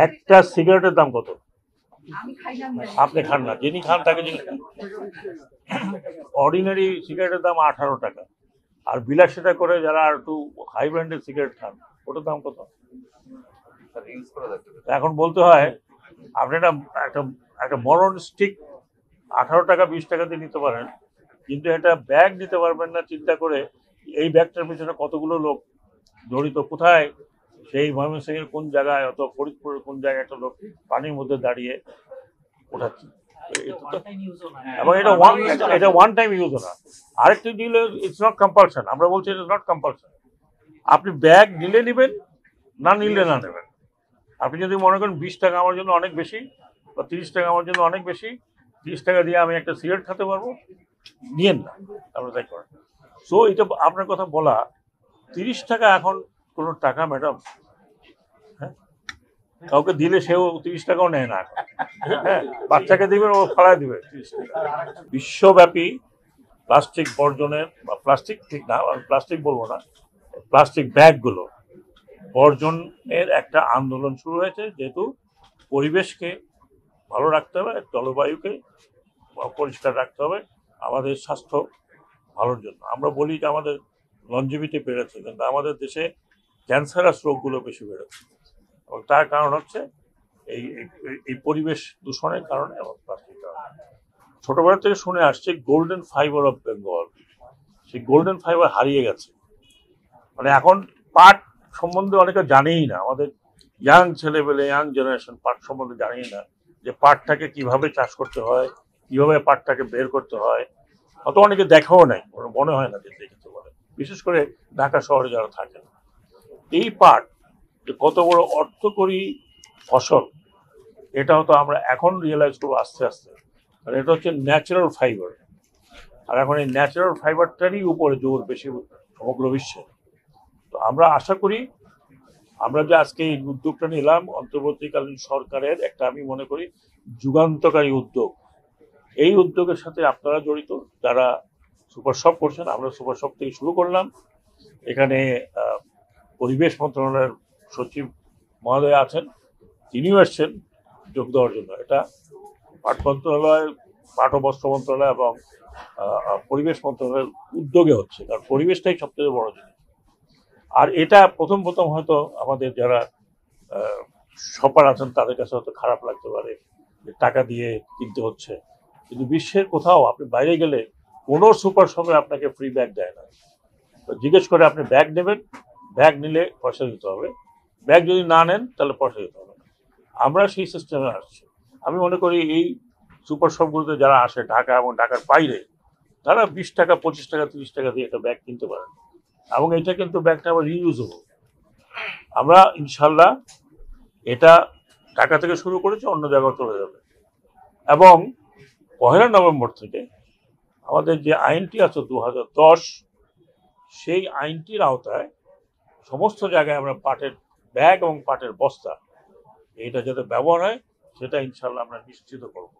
একটা সিগারেটের দাম কত? আপনি খান না, যিনি খান তাকে অর্ডিনারি সিগারেটের দাম 18 টাকা, আর বিলাসিতা করে যারা একটু হাই ব্র্যান্ডের সিগারেট খান ওটার দাম কত? এখন বলতে হয় আপনি একটা মরণ স্টিক 18 টাকা 20 টাকা দিয়ে নিতে পারেন, কিন্তু এটা ব্যাগ নিতে পারবেন না। চিন্তা করে এই ব্যাগটার পিছনে কতগুলো লোক জড়িত, কোথায় সেই ময়মনসিংহের কোন জায়গায় অথবা ফরিদপুরের কোন জায়গায় একটা লোক পানির মধ্যে দাঁড়িয়ে ওঠাচ্ছে, এবং এটা ওয়ান টাইম ইউজ না। আরেকটি দিলে ইটস নট কম্পালশন, আমরা বলছি ইটস নট কম্পালশন। আপনি ব্যাগ নিলে নেবেন, না নিলে না নেবেন। আপনি যদি মনে করেন 20 টাকা আমার জন্য অনেক বেশি বা 30 টাকা আমার জন্য অনেক বেশি, 30 টাকা দিয়ে আমি একটা সিগারেট খেতে পারবো, নিয়েন না, আমরা তাই করেন। সো এটা আপনার কথা বলা, 30 টাকা এখন কোনো টাকা ম্যাডাম? হ্যাঁ, কাউকে দিলে সেও 30 টাকাও নেয় না। হ্যাঁ, বাচ্চাকে দিবেন ও ফালায় দিবে 30 টাকা। বিশ্বব্যাপী প্লাস্টিক বর্জনের, বা প্লাস্টিক ঠিক না, প্লাস্টিক বলবো না, প্লাস্টিক ব্যাগগুলো বর্জনের একটা আন্দোলন শুরু হয়েছে, যেহেতু পরিবেশকে ভালো রাখতে হবে, জলবায়ুকে পরিষ্কার রাখতে হবে, আমাদের স্বাস্থ্য ভালোর জন্য। আমরা বলি যে আমাদের লঞ্জিভিটি বেড়েছে, কিন্তু আমাদের দেশে ক্যান্সারাস রোগগুলো বেশি বেড়েছে, এবং তার কারণ হচ্ছে এই পরিবেশ দূষণের কারণে এবং প্লাস্টিক কারণে। ছোটবেলা থেকে শুনে আসছে গোল্ডেন ফাইবার অফ বেঙ্গল, সেই গোল্ডেন ফাইবার হারিয়ে গেছে। মানে এখন পাট সম্বন্ধে অনেকে জানেই না, আমাদের ইয়াং ছেলেবেলে, ইয়াং জেনারেশন পাট সম্বন্ধে জানেই না যে পাটটাকে কিভাবে চাষ করতে হয়, কিভাবে পাটটাকে বের করতে হয়, অত অনেকে দেখাও নাই, মনে হয় না যে দেখতে পারে, বিশেষ করে ঢাকা শহরে যারা থাকেন। এই পাট যে কত বড় অর্থকরী ফসল, এটাও তো আমরা এখন রিয়েলাইজ করবো আস্তে আস্তে। আর এটা হচ্ছে ন্যাচারাল ফাইবার, আর এখন এই ন্যাচারাল ফাইবারটারই উপরে জোর বেশি সমগ্র বিশ্বে। তো আমরা আশা করি আমরা যে আজকে এই উদ্যোগটা নিলাম, অন্তর্বর্তীকালীন সরকারের একটা, আমি মনে করি যুগান্তকারী উদ্যোগ। এই উদ্যোগের সাথে আপনারা জড়িত, যারা সুপার শপ করছেন। আমরা সুপার শপ থেকে শুরু করলাম, এখানে পরিবেশ মন্ত্রণালয়ের সচিব মহোদয় আছেন, তিনিও এসছেন যোগ দেওয়ার জন্য। এটা পাট মন্ত্রণালয়, পাট ও বস্ত্র মন্ত্রণালয় এবং পরিবেশ মন্ত্রণালয়ের উদ্যোগে হচ্ছে, কারণ পরিবেশটাই সবচেয়ে বড় জিনিস। আর এটা প্রথম হয়তো আমাদের যারা শপার আছেন তাদের কাছে হয়তো খারাপ লাগতে পারে যে টাকা দিয়ে কিনতে হচ্ছে, কিন্তু বিশ্বের কোথাও আপনি বাইরে গেলে কোনো সুপার শপে আপনাকে ফ্রি ব্যাগ দেয় না। তো জিজ্ঞেস করে আপনি ব্যাগ নেবেন, ব্যাগ নিলে পয়সা দিতে হবে, ব্যাগ যদি না নেন তাহলে পয়সা দিতে হবে না। আমরা সেই সিস্টেমে আসছি। আমি মনে করি এই সুপার শপগুলোতে যারা আসে ঢাকা এবং ঢাকার বাইরে, তারা 20 টাকা 25 টাকা 30 টাকা দিয়ে একটা ব্যাগ কিনতে পারেন, এবং এটা কিন্তু ব্যাগটা আবার রিইউজেবল। আমরা ইনশাল্লাহ এটা ঢাকা থেকে শুরু করেছি, অন্য জায়গায় চলে যাবে। এবং 1 নভেম্বর থেকে আমাদের যে আইনটি আছে 2010, সেই আইনটির আওতায় সমস্ত জায়গায় আমরা পাটের ব্যাগ এবং পাটের বস্তা এটা যাতে ব্যবহার হয়, সেটা ইনশাল্লাহ আমরা নিশ্চিত করব।